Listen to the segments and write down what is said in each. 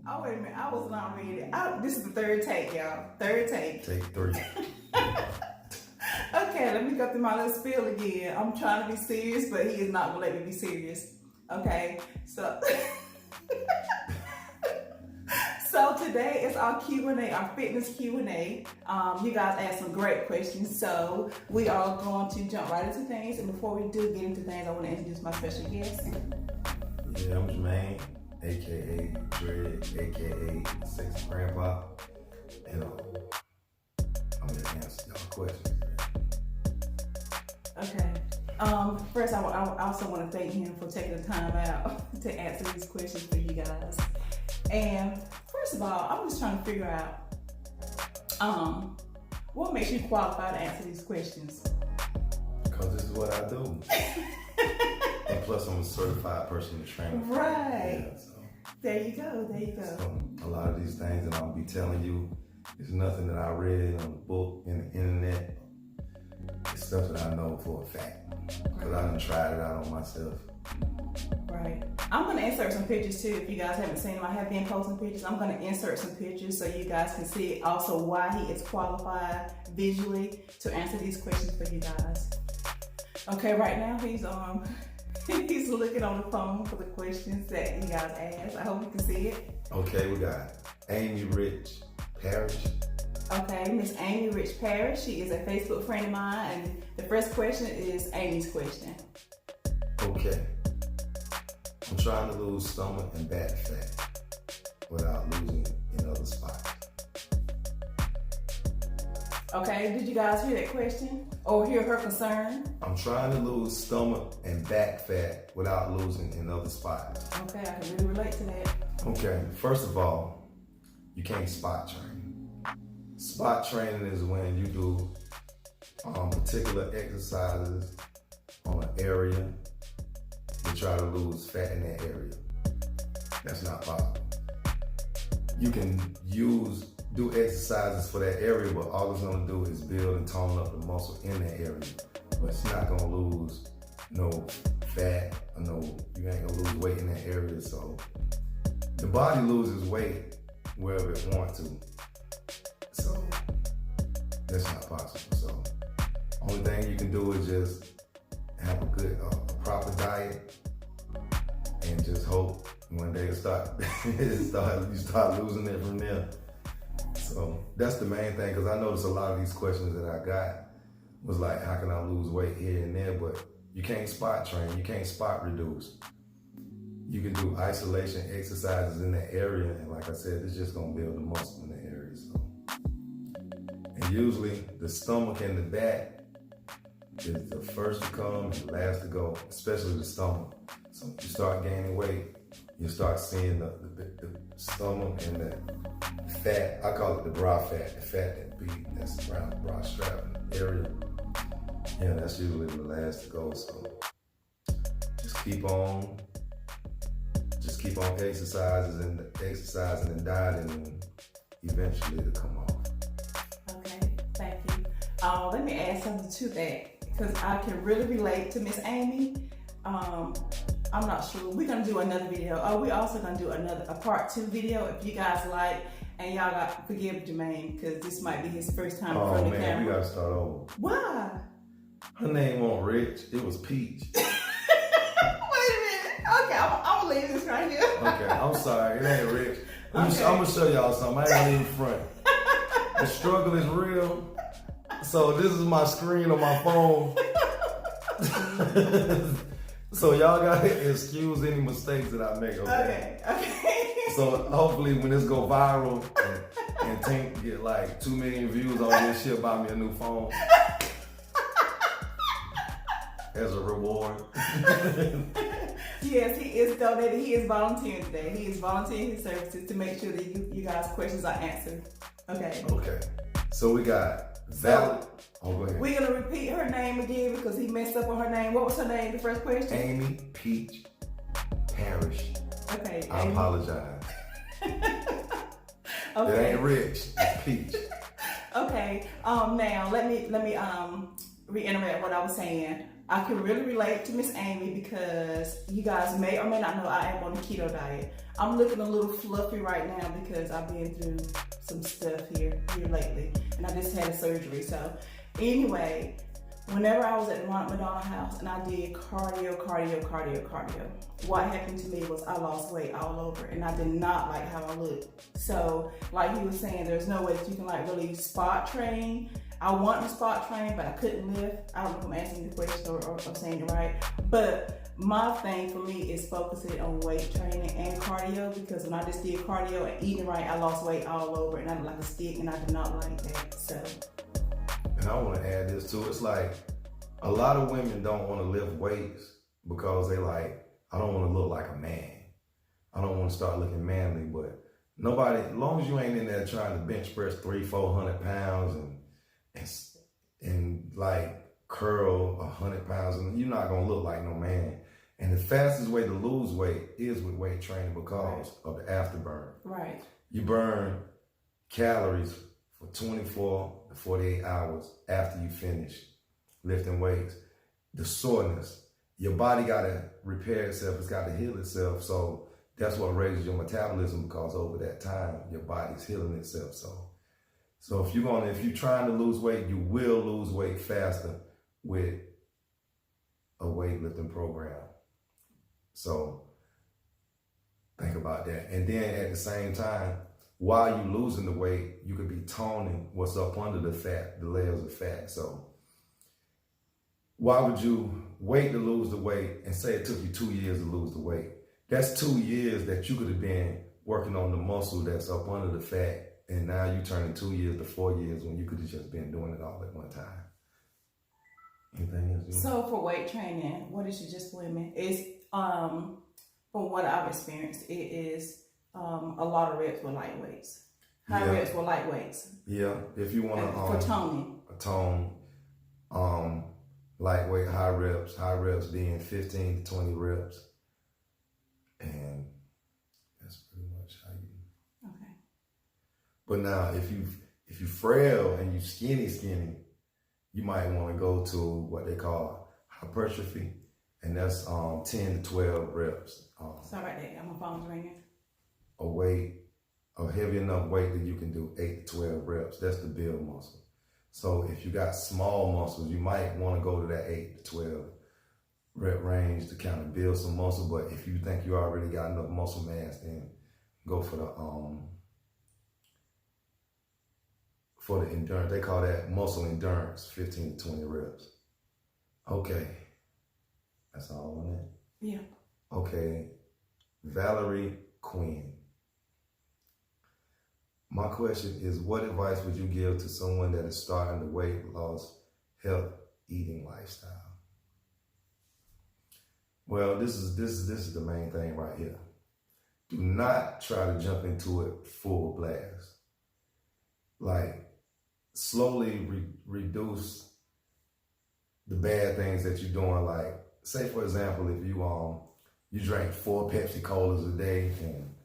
Oh, wait a minute. I was not ready. This is the third take, y'all. Third take. Take 3. Okay, let me go through my little spiel again. I'm trying to be serious, but he is not going to let me be serious. Okay, so... So today is our Q&A, our fitness Q&A. You guys asked some great questions, so we are going to jump right into things. And before we do get into things, I want to introduce my special guest. Yeah, I'm Jermaine, aka Dread, aka TheSexyGrandpa, and I'm here to answer y'all questions. Okay. First, I also want to thank him for taking the time out to answer these questions for you guys. And first of all, I'm just trying to figure out what makes you qualified to answer these questions. Because this is what I do. And plus, I'm a certified personal trainer. Right. Yeah, so. There you go. There you go. So a lot of these things that I'll be telling you is nothing that I read on a book, in the internet. It's stuff that I know for a fact. Because I done tried it out on myself. Right. I'm going to insert some pictures too. If you guys haven't seen them, I have been posting pictures. I'm going to insert some pictures so you guys can see also why he is qualified visually to answer these questions for you guys. Okay, right now he's looking on the phone for the questions that you guys asked. I hope you can see it. Okay, we got Amy Rich Parrish. Okay, Miss Amy Rich Parrish. She is a Facebook friend of mine, and the first question is Amy's question. Okay. I'm trying to lose stomach and back fat without losing it in other spots. Okay, did you guys hear that question? Or hear her concern? I'm trying to lose stomach and back fat without losing in other spots. Okay, I can really relate to that. Okay, first of all, you can't spot train. Spot training is when you do particular exercises on an area to try to lose fat in that area. That's not possible. You can do exercises for that area, but all it's gonna do is build and tone up the muscle in that area. But it's not gonna lose no fat or you ain't gonna lose weight in that area. So the body loses weight wherever it wants to. So that's not possible. So only thing you can do is just have a good, proper diet, and just hope one day you start losing it from there. So that's the main thing, because I noticed a lot of these questions that I got was like, how can I lose weight here and there? But you can't spot train, you can't spot reduce. You can do isolation exercises in that area, and like I said, it's just gonna build the muscle in the area. So, and usually the stomach and the back is the first to come and last to go, especially the stomach. So if you start gaining weight, you start seeing the stomach and the fat. I call it the bra fat, the fat that's around the bra strap area. Yeah, that's usually the last to go. So just keep on exercising and dieting, and eventually it'll come off. Okay, thank you. Let me add something to that, because I can really relate to Miss Amy. I'm not sure. We're gonna do another video. We're also gonna do a part 2 video if you guys like. And y'all got forgive Jermaine, because this might be his first time in front of the camera. We gotta start over. Why? Her name wasn't Rich, it was Peach. Wait a minute. Okay, I'm gonna leave this right here. Okay, I'm sorry, it ain't Rich. I'm gonna show y'all something. I ain't gonna even front. The struggle is real. So this is my screen on my phone. So y'all gotta excuse any mistakes that I make, okay? Okay. So hopefully when this go viral and Tink get like 2 million views on this, she'll buy me a new phone as a reward. Yes, he is donating. He is volunteering today. He is volunteering his services to make sure that you guys' questions are answered. Okay. Okay. So we got Valid. Oh, go ahead. We're gonna repeat her name again because he messed up on her name. What was her name? The first question. Amy Peach Parrish. Okay. I apologize. Okay. It ain't Rich. It's Peach. Okay. Now let me reiterate what I was saying. I can really relate to Miss Amy because you guys may or may not know I am on the keto diet. I'm looking a little fluffy right now because I've been through some stuff here lately, and I just had a surgery. So anyway, whenever I was at the Ronald McDonald House and I did cardio, what happened to me was I lost weight all over, and I did not like how I looked. So like he was saying, there's no way that you can like really spot train. I want to spot train, but I couldn't lift. I don't know if I'm answering the question or saying it right. But my thing for me is focusing on weight training and cardio, because when I just did cardio and eating right, I lost weight all over and I looked like a stick, and I did not like that. So. And I want to add this too. It's like a lot of women don't want to lift weights because they like, I don't want to look like a man. I don't want to start looking manly, but nobody, as long as you ain't in there trying to bench press 300-400 pounds and like curl 100 pounds, and you're not gonna look like no man. And the fastest way to lose weight is with weight training because of the afterburn. Right. You burn calories for 24 to 48 hours after you finish lifting weights. The soreness, your body gotta repair itself, it's gotta heal itself. So that's what raises your metabolism, because over that time, your body's healing itself. So if you're trying to lose weight, you will lose weight faster with a weightlifting program. So think about that. And then at the same time, while you're losing the weight, you could be toning what's up under the fat, the layers of fat. So why would you wait to lose the weight and say it took you 2 years to lose the weight? That's 2 years that you could have been working on the muscle that's up under the fat. And now you turning 2 years to 4 years when you could have just been doing it all at one time. Anything else? So for weight training, what is it just women? It's from what I've experienced, it is a lot of reps with light weights. High reps with light weights. Yeah, if you want to for toning. Lightweight, high reps being 15 to 20 reps, and that's pretty much how you. Okay. But now, if you frail and you skinny, you might want to go to what they call hypertrophy, and that's 10 to 12 reps. Sorry about that. My phone's ringing. A heavy enough weight that you can do 8 to 12 reps. That's the build muscle. So if you got small muscles, you might want to go to that 8 to 12 rep range to kind of build some muscle. But if you think you already got enough muscle mass, then go for the endurance. They call that muscle endurance, 15 to 20 reps. Okay. That's all on that? Yeah. Okay. Valerie Quinn. My question is, what advice would you give to someone that is starting the weight loss, health, eating lifestyle? Well, this is the main thing right here. Do not try to jump into it full blast. Like, slowly reduce the bad things that you're doing. Like, say for example, if you drank 4 Pepsi Colas a day and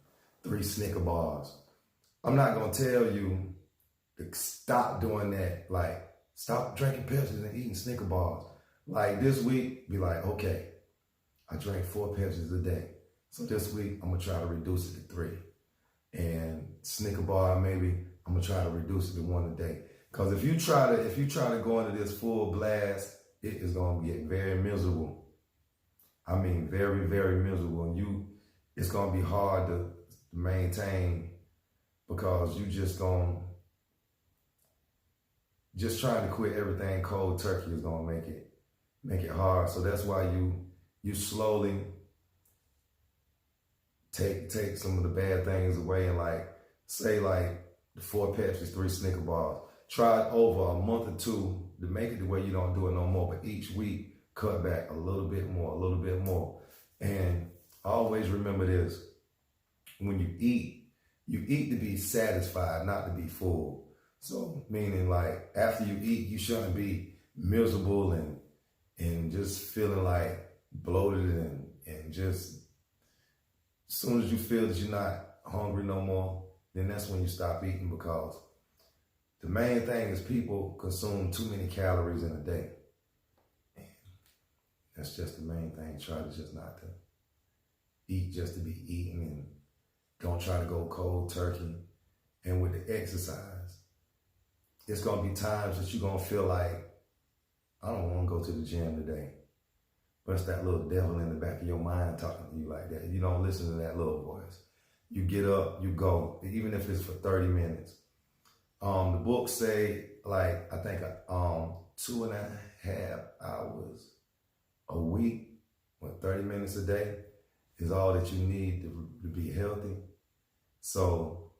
3 Snicker bars. I'm not gonna tell you to stop doing that. Like, stop drinking Pepsis and eating Snicker bars. Like this week, be like, okay, I drank 4 Pepsis a day. So this week, I'm gonna try to reduce it to 3. And Snicker bar, maybe I'm gonna try to reduce it to 1 a day. Because if you try to go into this full blast, it is gonna get very miserable. I mean, very, very miserable. And it's gonna be hard to maintain, because you just trying to quit everything cold turkey is gonna make it hard. So that's why you slowly take some of the bad things away, and say the 4 Pepsis, 3 Snicker bars. Try it over a month or 2 to make it the way you don't do it no more. But each week, cut back a little bit more. And always remember this: when you eat to be satisfied, not to be full. So meaning, like, after you eat, you shouldn't be miserable and just feeling like bloated and just, as soon as you feel that you're not hungry no more, then that's when you stop eating, because the main thing is people consume too many calories in a day. That's just the main thing. Try to just not to eat just to be eating, and don't try to go cold turkey. And with the exercise, it's going to be times that you're going to feel like, I don't want to go to the gym today. But it's that little devil in the back of your mind talking to you like that. You don't listen to that little voice. You get up, you go, even if it's for 30 minutes. The books say, like, I think 2.5 hours a week, 30 minutes a day is all that you need to be healthy. So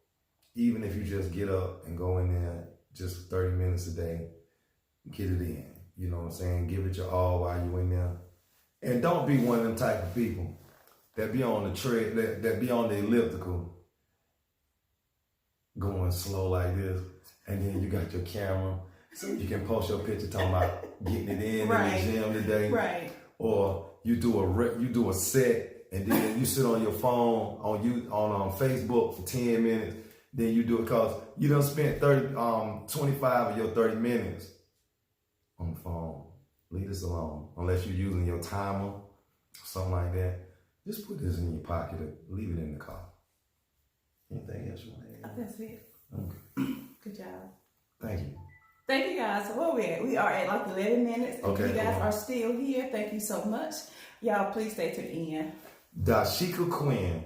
even if you just get up and go in there just 30 minutes a day, get it in. You know what I'm saying? Give it your all while you're in there. And don't be one of them type of people that be on the tread, that be on the elliptical, going slow like this, and then you got your camera, so you can post your picture talking about getting it in the gym today. Right. Or you do a set, and then you sit on your phone on Facebook for 10 minutes. Then you do it because you done spent 25 of your 30 minutes on the phone. Leave this alone. Unless you're using your timer or something like that. Just put this in your pocket or leave it in the car. Anything else you want to add? That's it. Okay. Good job. Thank you. Thank you guys. So where we at? We are at like 11 minutes. Okay. If you guys are still here, thank you so much. Y'all, please stay to the end. Dashika Quinn.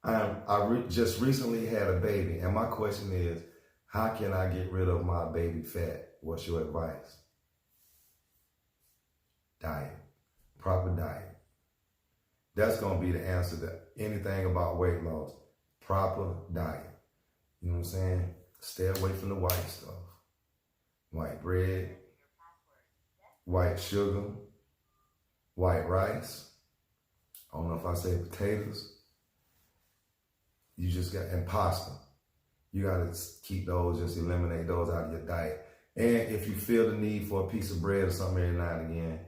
I just recently had a baby, and my question is, how can I get rid of my baby fat? What's your advice? Diet. Proper diet. That's going to be the answer to anything about weight loss. Proper diet. You know what I'm saying? Stay away from the white stuff. White bread, white sugar, white rice. I don't know if I say potatoes. You just got, and pasta. You got to keep those, just eliminate those out of your diet. And if you feel the need for a piece of bread or something every now and again,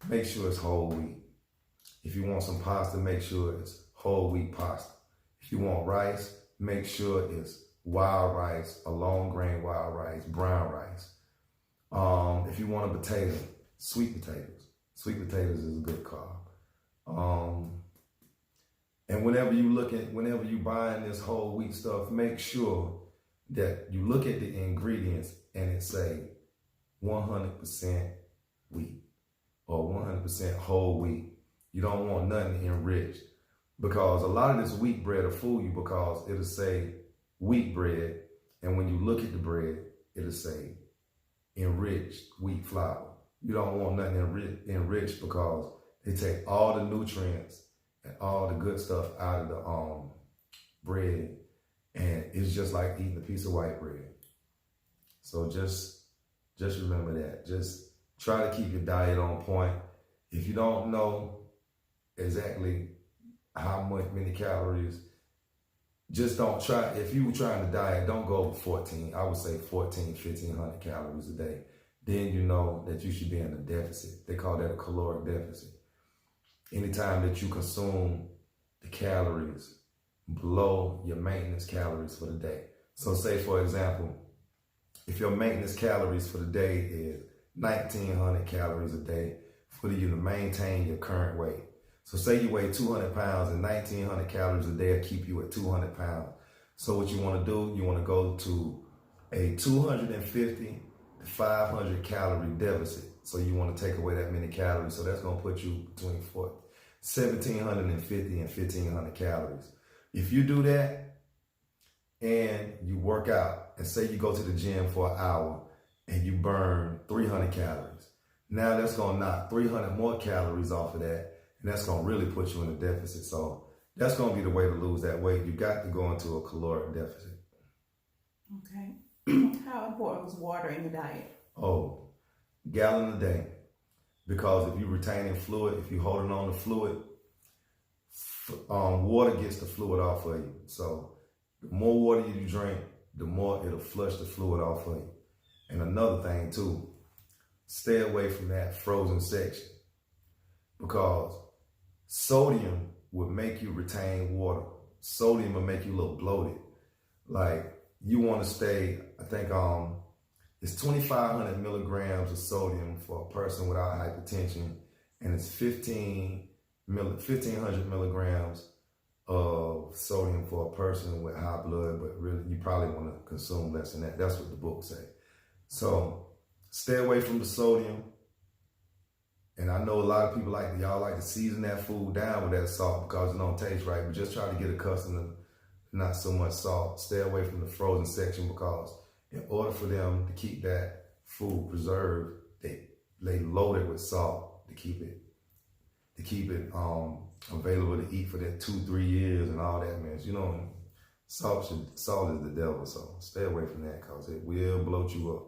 make sure it's whole wheat. If you want some pasta, make sure it's whole wheat pasta. If you want rice, make sure it's wild rice, a long grain wild rice, brown rice. If you want a potato, sweet potatoes. Sweet potatoes is a good carb. And whenever you buying this whole wheat stuff, make sure that you look at the ingredients and it say 100% wheat or 100% whole wheat. You don't want nothing enriched, because a lot of this wheat bread will fool you, because it'll say wheat bread, and when you look at the bread, it'll say enriched wheat flour. You don't want nothing enriched, because they take all the nutrients and all the good stuff out of the bread, and it's just like eating a piece of white bread. So just remember that. Just try to keep your diet on point. If you don't know exactly many calories, just don't try. If you were trying to diet, don't go over 14. I would say 1,500 calories a day. Then you know that you should be in a deficit. They call that a caloric deficit. Anytime that you consume the calories below your maintenance calories for the day. So say, for example, if your maintenance calories for the day is 1,900 calories a day for you to maintain your current weight. So say you weigh 200 pounds and 1,900 calories a day will keep you at 200 pounds. So what you want to do, you want to go to a 250 to 500 calorie deficit. So you want to take away that many calories. So that's going to put you between 1,750 and 1,500 calories. If you do that and you work out, and say you go to the gym for an hour and you burn 300 calories, now that's going to knock 300 more calories off of that. And that's going to really put you in a deficit. So that's going to be the way to lose that weight. You got to go into a caloric deficit. Okay. How important is water in your diet? Oh, gallon a day. Because if you're retaining fluid, if you're holding on to fluid, water gets the fluid off of you. So the more water you drink, the more it'll flush the fluid off of you. And another thing too, stay away from that frozen section, because sodium will make you retain water. Sodium will make you a little bloated. Like, you want to stay, I think it's 2,500 milligrams of sodium for a person without hypertension, and it's 1,500 milligrams of sodium for a person with high blood, but really you probably want to consume less than that. That's what the book say. So stay away from the sodium. And I know a lot of people y'all like to season that food down with that salt because it don't taste right, but just try to get accustomed to not so much salt. Stay away from the frozen section because in order for them to keep that food preserved, they load it with salt to keep it available to eat for that 2-3 years and all that mess. You know, salt is the devil, so stay away from that because it will bloat you up.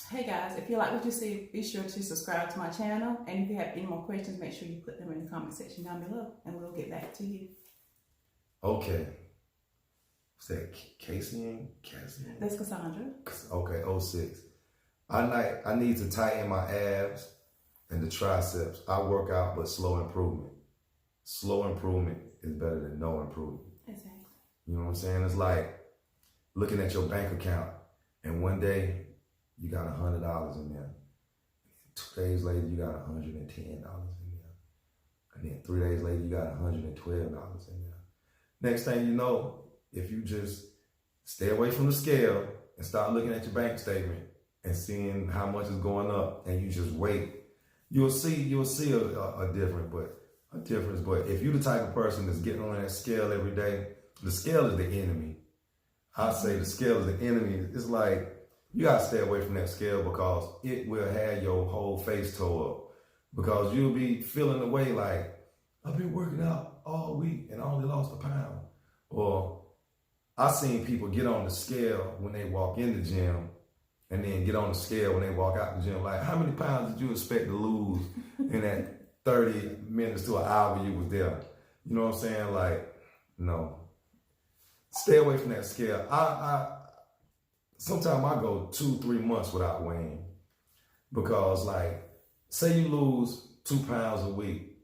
Hey guys, if you like what you see, be sure to subscribe to my channel. And if you have any more questions, make sure you put them in the comment section down below and we'll get back to you. Okay. What's that? Cassian? That's Cassandra. Okay, 06. I need to tighten my abs and the triceps. I work out, but slow improvement. Slow improvement is better than no improvement. Exactly. You know what I'm saying? It's like looking at your bank account and one day you got $100 in there. 2 days later, you got $110 in there. And then 3 days later, you got $112 in there. Next thing you know, if you just stay away from the scale and start looking at your bank statement and seeing how much is going up and you just wait, you'll see a difference. But if you're the type of person that's getting on that scale every day, the scale is the enemy. I say the scale is the enemy. It's like, you gotta stay away from that scale because it will have your whole face tore up. Because you'll be feeling the way like, I've been working out all week and I only lost a pound. Or I seen people get on the scale when they walk in the gym and then get on the scale when they walk out the gym. Like, how many pounds did you expect to lose in that 30 minutes to an hour you was there? You know what I'm saying? Like, no. Stay away from that scale. Sometimes I go 2-3 months without weighing because, like, say you lose 2 pounds a week.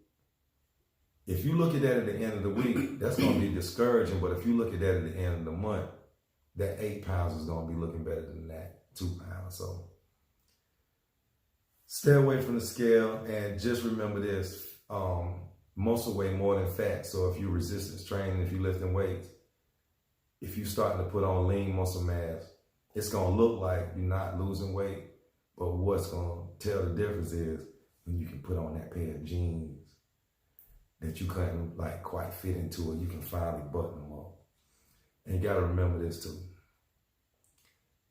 If you look at that at the end of the week, that's going to be discouraging. But if you look at that at the end of the month, that 8 pounds is going to be looking better than that 2 pounds. So stay away from the scale and just remember this. Muscle weigh more than fat. So if you're resistance training, if you're lifting weights, if you're starting to put on lean muscle mass, it's going to look like you're not losing weight, but what's going to tell the difference is when you can put on that pair of jeans that you couldn't like quite fit into it, you can finally button them up. And you got to remember this too.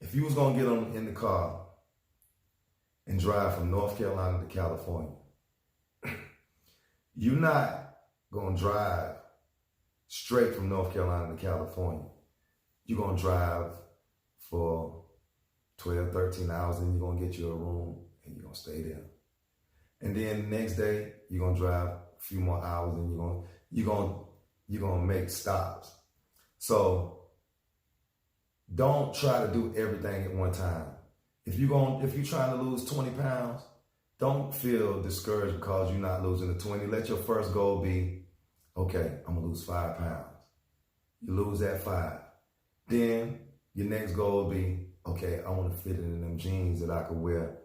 If you was going to get in the car and drive from North Carolina to California, you're not going to drive straight from North Carolina to California. You're going to drive for 12, 13 hours, and you're going to get you a room and you're going to stay there. And then the next day, you're going to drive a few more hours and you're going to make stops. So don't try to do everything at one time. If you're trying to lose 20 pounds, don't feel discouraged because you're not losing the 20. Let your first goal be, okay, I'm going to lose 5 pounds. You lose that 5. Then your next goal will be, okay, I want to fit in them jeans that I could wear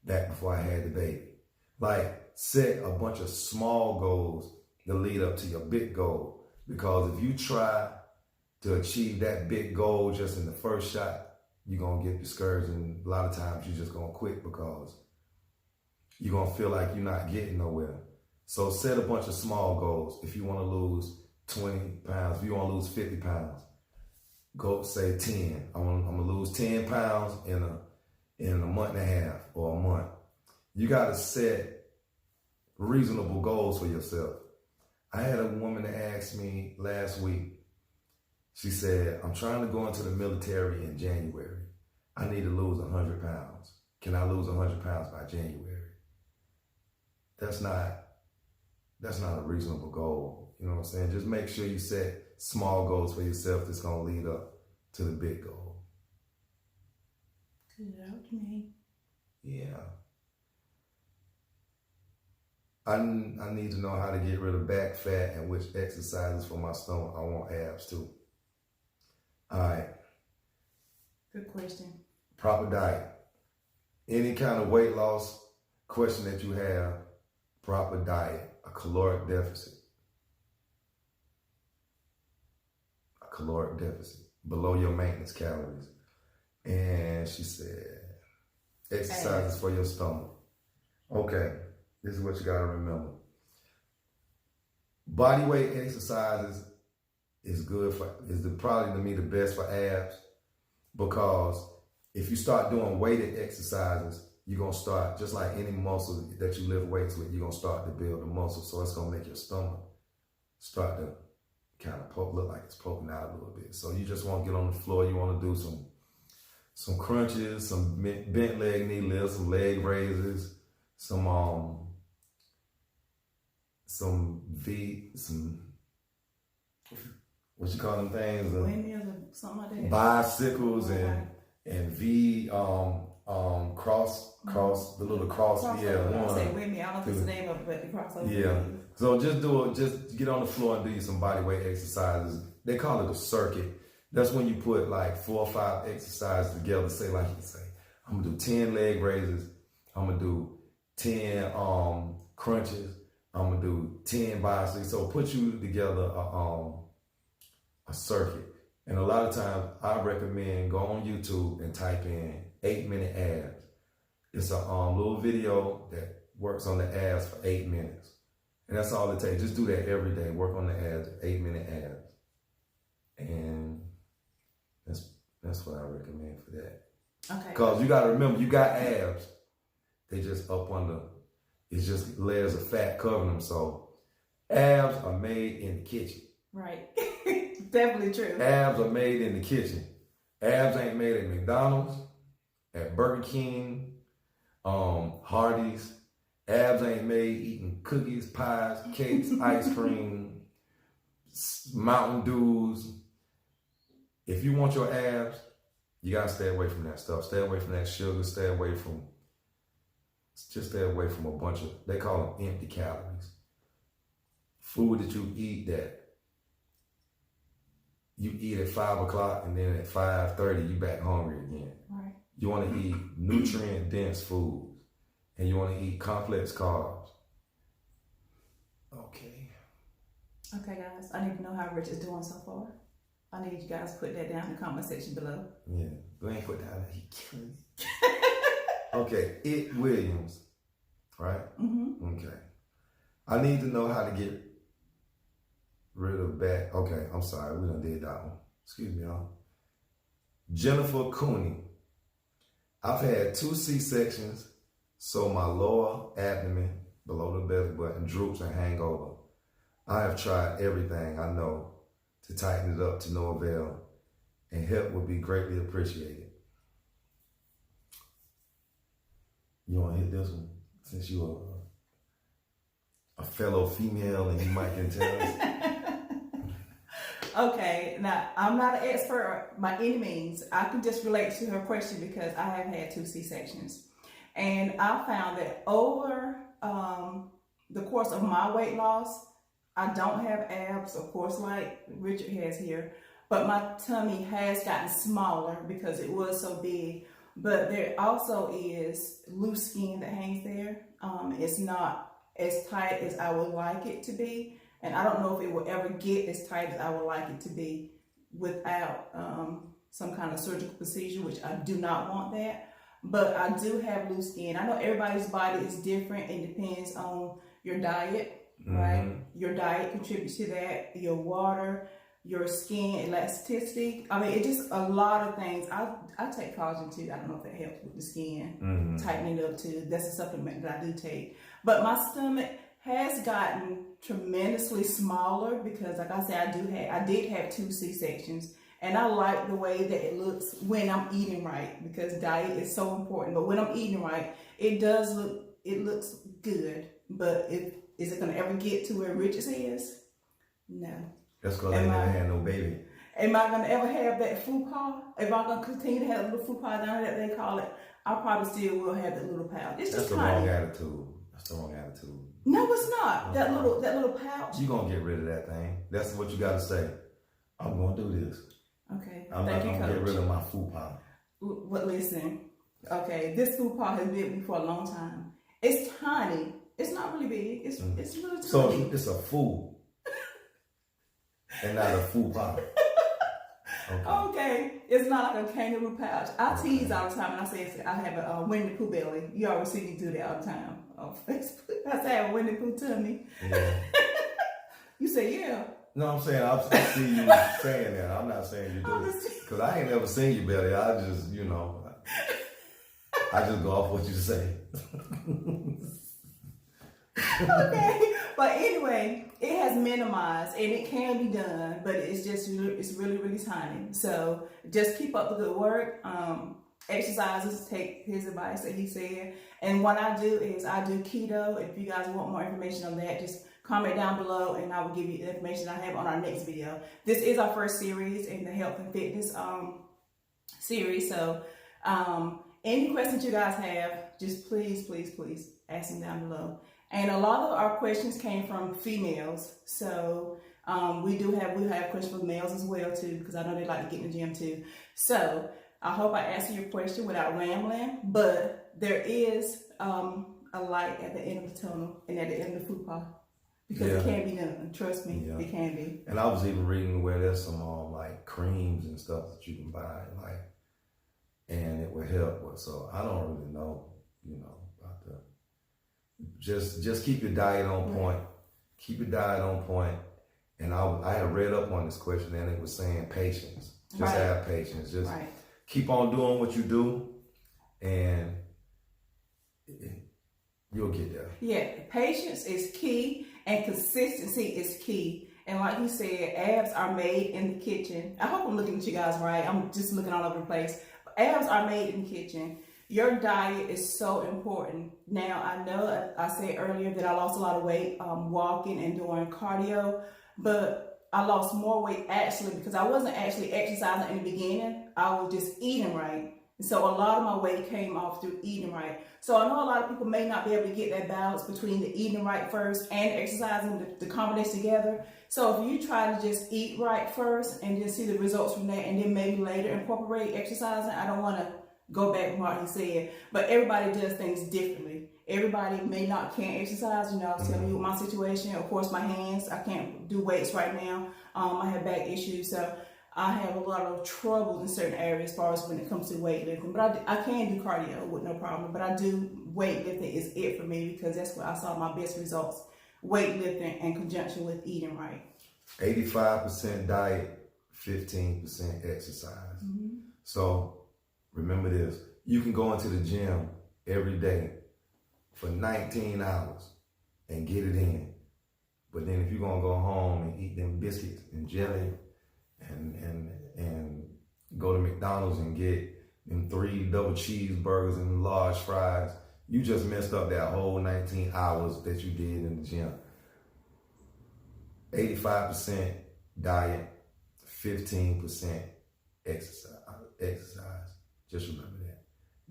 back before I had the baby. Like, set a bunch of small goals that lead up to your big goal. Because if you try to achieve that big goal just in the first shot, you're going to get discouraged. And a lot of times you're just going to quit because you're going to feel like you're not getting nowhere. So set a bunch of small goals. If you want to lose 20 pounds, if you want to lose 50 pounds, go say 10. I'm gonna lose 10 pounds in a month and a half or a month. You gotta set reasonable goals for yourself. I had a woman that asked me last week, she said, I'm trying to go into the military in January. I need to lose 100 pounds. Can I lose 100 pounds by January? That's not a reasonable goal. You know what I'm saying? Just make sure you set small goals for yourself that's going to lead up to the big goal. Good out to me. Yeah. I need to know how to get rid of back fat and which exercises for my stomach. I want abs too. All right. Good question. Proper diet. Any kind of weight loss question that you have, proper diet, a caloric deficit. A caloric deficit, below your maintenance calories. And she said, exercises for your stomach. Okay, this is what you gotta remember. Body weight exercises is good for, probably to me the best for abs, because if you start doing weighted exercises, you're gonna start, just like any muscle that you lift weights with, you're gonna start to build the muscle. So it's gonna make your stomach start to kind of look like it's poking out a little bit. So you just want to get on the floor. You want to do some crunches, some bent leg knee lifts, some leg raises, some what you call them things? Windmills or something like that. Bicycles and V cross the little cross. Yeah, one. I say windmill. I don't know if it's the name of it, but the crossover. Yeah. So just get on the floor and do some body weight exercises. They call it a circuit. That's when you put like 4 or 5 exercises together. Say, like you say, I'm gonna do 10 leg raises. I'm gonna do 10 crunches. I'm gonna do 10 bicycles. So put you together a circuit. And a lot of times I recommend go on YouTube and type in 8-minute abs. It's a little video that works on the abs for 8 minutes. And that's all it takes. Just do that every day. Work on the abs, 8-minute abs. And that's what I recommend for that. Okay. Because you got to remember, you got abs. They just up under, it's just layers of fat covering them. So abs are made in the kitchen. Right. Definitely true. Abs are made in the kitchen. Abs ain't made at McDonald's, at Burger King, Hardee's. Abs ain't made eating cookies, pies, cakes, ice cream, Mountain Dews. If you want your abs, you gotta stay away from that stuff. Stay away from that sugar. Stay away from a bunch of, they call them empty calories. Food that you eat at 5 o'clock and then at 5:30 you back hungry again. Right. You want to eat nutrient dense foods, and you want to eat complex carbs. Okay. Okay, guys. I need to know how Rich is doing so far. I need you guys to put that down in the comment section below. Yeah, go ahead and put down that he killing. Okay, It Williams, right? Mm-hmm. Okay. I need to know how to get rid of back. Okay, I'm sorry, we done did that one. Excuse me, y'all. Jennifer Cooney. I've had 2 C-sections, so my lower abdomen, below the belly button, droops and hang over. I have tried everything I know to tighten it up to no avail, and help would be greatly appreciated. You want to hit this one, since you are a fellow female and you might can tell us? Okay, now I'm not an expert by any means. I can just relate to her question because I have had 2 C-sections. And I found that over the course of my weight loss, I don't have abs, of course, like Richard has here, but my tummy has gotten smaller because it was so big. But there also is loose skin that hangs there. It's not as tight as I would like it to be. And I don't know if it will ever get as tight as I would like it to be without some kind of surgical procedure, which I do not want that. But I do have loose skin. I know everybody's body is different. It depends on your diet, right? Your diet contributes to that, your water, your skin elasticity. I mean, it's just a lot of things. I take collagen too. I don't know if that helps with the skin, tightening it up too. That's a supplement that I do take. But my stomach has gotten tremendously smaller because, like I said, I did have 2 C-sections, and I like the way that it looks when I'm eating right, because diet is so important. But when I'm eating right, it looks good. But is it gonna ever get to where Richard's is? No. That's because they never had no baby. Am I gonna ever have that fupa? If I'm gonna continue to have a little fupa down there, they call it, I probably still will have that little pouch. It's That's just the wrong attitude. That's the wrong attitude. No, it's not. That little pouch. You gonna get rid of that thing. That's what you gotta say. I'm gonna do this. Okay. I'm not gonna get rid of my fupa. But listen, okay, this fupa has been with me for a long time. It's tiny. It's not really big. It's really tiny. So it's a food and not a food pop. Okay, it's not like a kangaroo pouch. I tease all the time, and I say I have a Winnie the Pooh belly. You always see me do that all the time on Facebook. I say I have a Winnie the Pooh tummy. Yeah. You say yeah. No, I'm saying I see you saying that. I'm not saying you do, because I ain't never seen your belly. I just, I just go off what you say. Okay, but anyway, it has minimized and it can be done, but it's really, really tiny. So just keep up the good work. Exercises, take his advice that he said. And what I do is I do keto. If you guys want more information on that, just comment down below and I will give you the information I have on our next video. This is our first series in the health and fitness series. So any questions you guys have, just please ask them down below. And a lot of our questions came from females. So we have questions from males as well too, because I know they like to get in the gym too. So I hope I answered your question without rambling, but there is a light at the end of the tunnel and at the end of the food pot, because it can be done. Trust me, it can be. And I was even reading where there's some like creams and stuff that you can buy, and it will help. So I don't really know, about that. Just keep your diet on point. Keep your diet on point. And I had read up on this question, and it was saying patience. Just have patience. Just keep on doing what you do, and you'll get there. Yeah, patience is key, and consistency is key. And like you said, abs are made in the kitchen. I hope I'm looking at you guys right. I'm just looking all over the place. Abs are made in the kitchen. Your diet is so important. Now, I know I said earlier that I lost a lot of weight walking and doing cardio, but I lost more weight actually because I wasn't actually exercising in the beginning. I was just eating right. And so a lot of my weight came off through eating right. So I know a lot of people may not be able to get that balance between the eating right first and exercising, the combination together. So if you try to just eat right first and just see the results from that, and then maybe later incorporate exercising, I don't want to go back from what he said, but everybody does things differently. Everybody can't exercise. I was telling you with my situation. Of course, my hands, I can't do weights right now. I have back issues, so I have a lot of trouble in certain areas as far as when it comes to weightlifting. But I can do cardio with no problem. But I do weightlifting is it for me, because that's where I saw my best results. Weightlifting in conjunction with eating right. 85% diet, 15% exercise. So remember this, you can go into the gym every day for 19 hours and get it in. But then if you're gonna go home and eat them biscuits and jelly and go to McDonald's and get them 3 double cheeseburgers and large fries, you just messed up that whole 19 hours that you did in the gym. 85% diet, 15% exercise. Just remember that.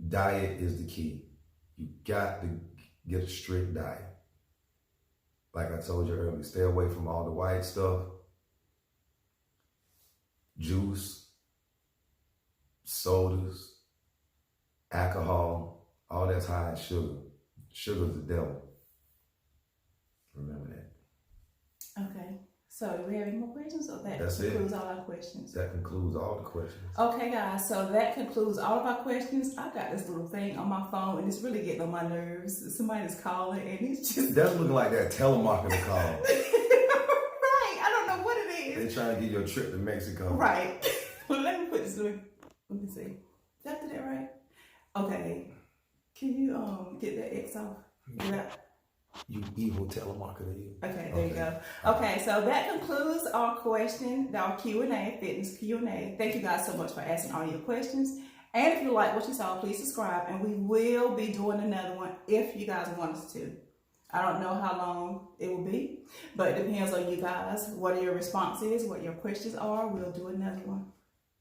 Diet is the key. You got to get a strict diet. Like I told you earlier, stay away from all the white stuff, juice, sodas, alcohol, all that's high in sugar. Sugar's the devil. Remember that. Okay. So do we have any more questions, or that That's concludes all our questions? That concludes all the questions. Okay, guys, so that concludes all of our questions. I got this little thing on my phone, and it's really getting on my nerves. Somebody's calling, and it's just... That's looking like that telemarketer call. Right, I don't know what it is. They're trying to get you a trip to Mexico. Right. Let me put this in. Let me see. Did I do that right? Okay. Can you get that X off? Yeah. You evil telemarketer, you. Okay, there you go. Okay, so that concludes our question, our Q&A, fitness Q&A. Thank you guys so much for asking all your questions. And if you like what you saw, please subscribe, and we will be doing another one if you guys want us to. I don't know how long it will be, but it depends on you guys. What your response is, what your questions are, we'll do another one.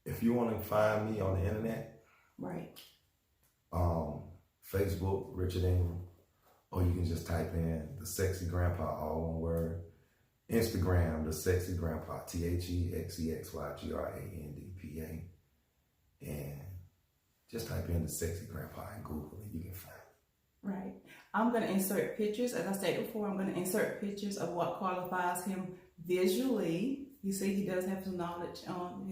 If you want to find me on the internet, right? Facebook, Richard Ingram. Or you can just type in The Sexy Grandpa, all one word. Instagram, The Sexy Grandpa, THEXEXYGRANDPA. And just type in The Sexy Grandpa and Google it. You can find it. Right. I'm going to insert pictures. As I stated before, I'm going to insert pictures of what qualifies him visually. You see, he does have some knowledge on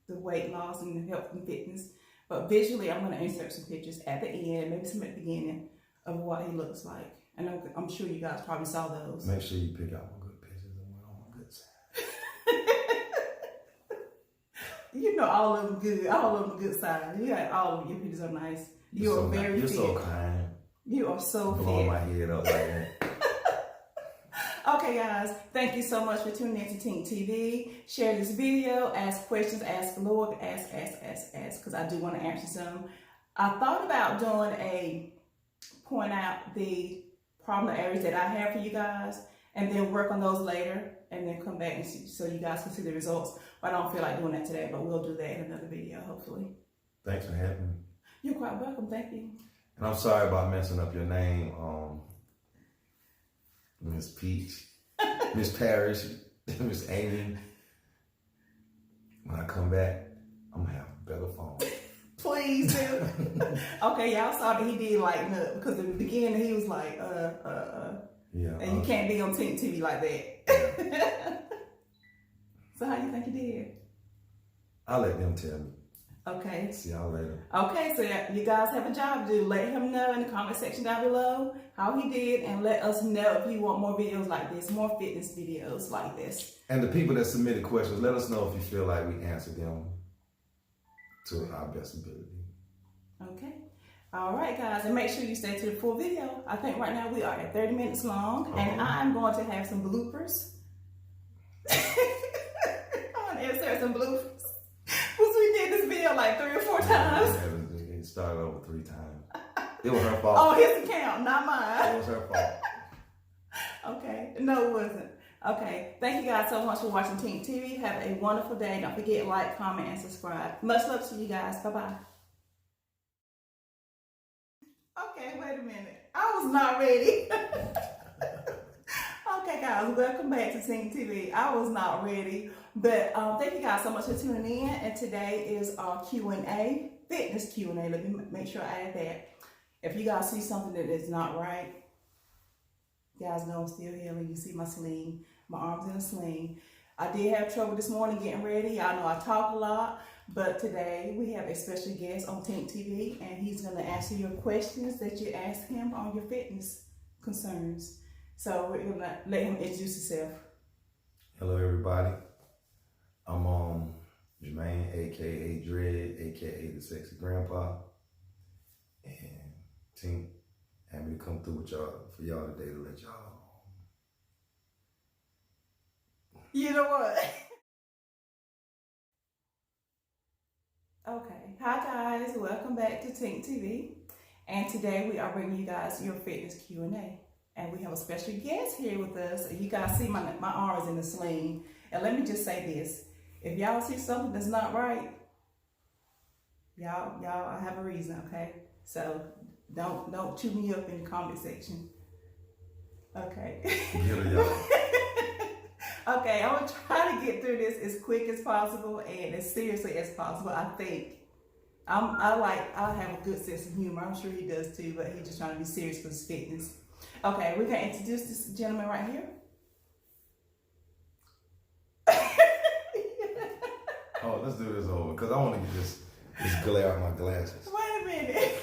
the weight loss and the health and fitness. But visually, I'm going to insert some pictures at the end, maybe some at the beginning, of what he looks like. And I'm sure you guys probably saw those. Make sure you pick out my good pictures and one on my good side. You know, all of them good. All of them good side. You got all of your pictures are nice. You are very You're fit. so kind. You are so Blowing fit. my head up like that. Okay, guys, thank you so much for tuning in to Tink TV. Share this video, ask questions, ask Lord, ask, because I do want to answer some. I thought about doing point out the problem areas that I have for you guys, and then work on those later, and then come back and see, so you guys can see the results. But I don't feel like doing that today, but we'll do that in another video, hopefully. Thanks for having me. You're quite welcome, thank you. And I'm sorry about messing up your name, Miss Peach, Miss Parrish, Miss Amy. When I come back, I'm gonna have a better phone. Please do. Okay, y'all saw that he did lighten up, because in the beginning he was like, Yeah. and you can't be on Tink TV like that. So how you think you did? I'll let them tell me. Okay. See y'all later. Okay, so you guys have a job to do. Let him know in the comment section down below how he did, and let us know if you want more videos like this, more fitness videos like this. And the people that submitted questions, let us know if you feel like we answered them to our best ability. Okay. All right, guys, and make sure you stay to the full video. I think right now we are at 30 minutes long, and I'm going to have some bloopers. I'm going to insert some bloopers. Because we did this video like 3 or 4 times. It started over 3 times. It was her fault. Oh, here's the count, not mine. It was her fault. Okay, no it wasn't. Okay, thank you guys so much for watching Tink TV. Have a wonderful day. Don't forget, like, comment, and subscribe. Much love to you guys. Bye-bye. Okay, wait a minute. I was not ready. Okay, guys, welcome back to Tink TV. I was not ready, but thank you guys so much for tuning in. And today is our Q&A, fitness Q&A. Let me make sure I add that. If you guys see something that is not right, you guys know I'm still healing. You see my sling, my arms in a sling. I did have trouble this morning getting ready. Y'all know I talk a lot, but today we have a special guest on Tink TV, and he's going to answer your questions that you ask him on your fitness concerns. So we're going to let him introduce himself. Hello, everybody. I'm Jermaine, aka Dread, aka TheSexyGrandpa, and Tink had me to come through with y'all for y'all today to let y'all. You know what? Okay. Hi guys, welcome back to Tink TV. And today we are bringing you guys your fitness Q&A. And we have a special guest here with us. You guys see my arms in the sling. And let me just say this. If y'all see something that's not right, y'all I have a reason, okay? So don't chew me up in the comment section. Okay. Get y'all. Okay, I'm gonna try to get through this as quick as possible and as seriously as possible. I think I have a good sense of humor. I'm sure he does too, but he's just trying to be serious for his fitness. Okay, we're gonna introduce this gentleman right here. Oh, let's do this over because I want to get this glare out my glasses. Wait a minute.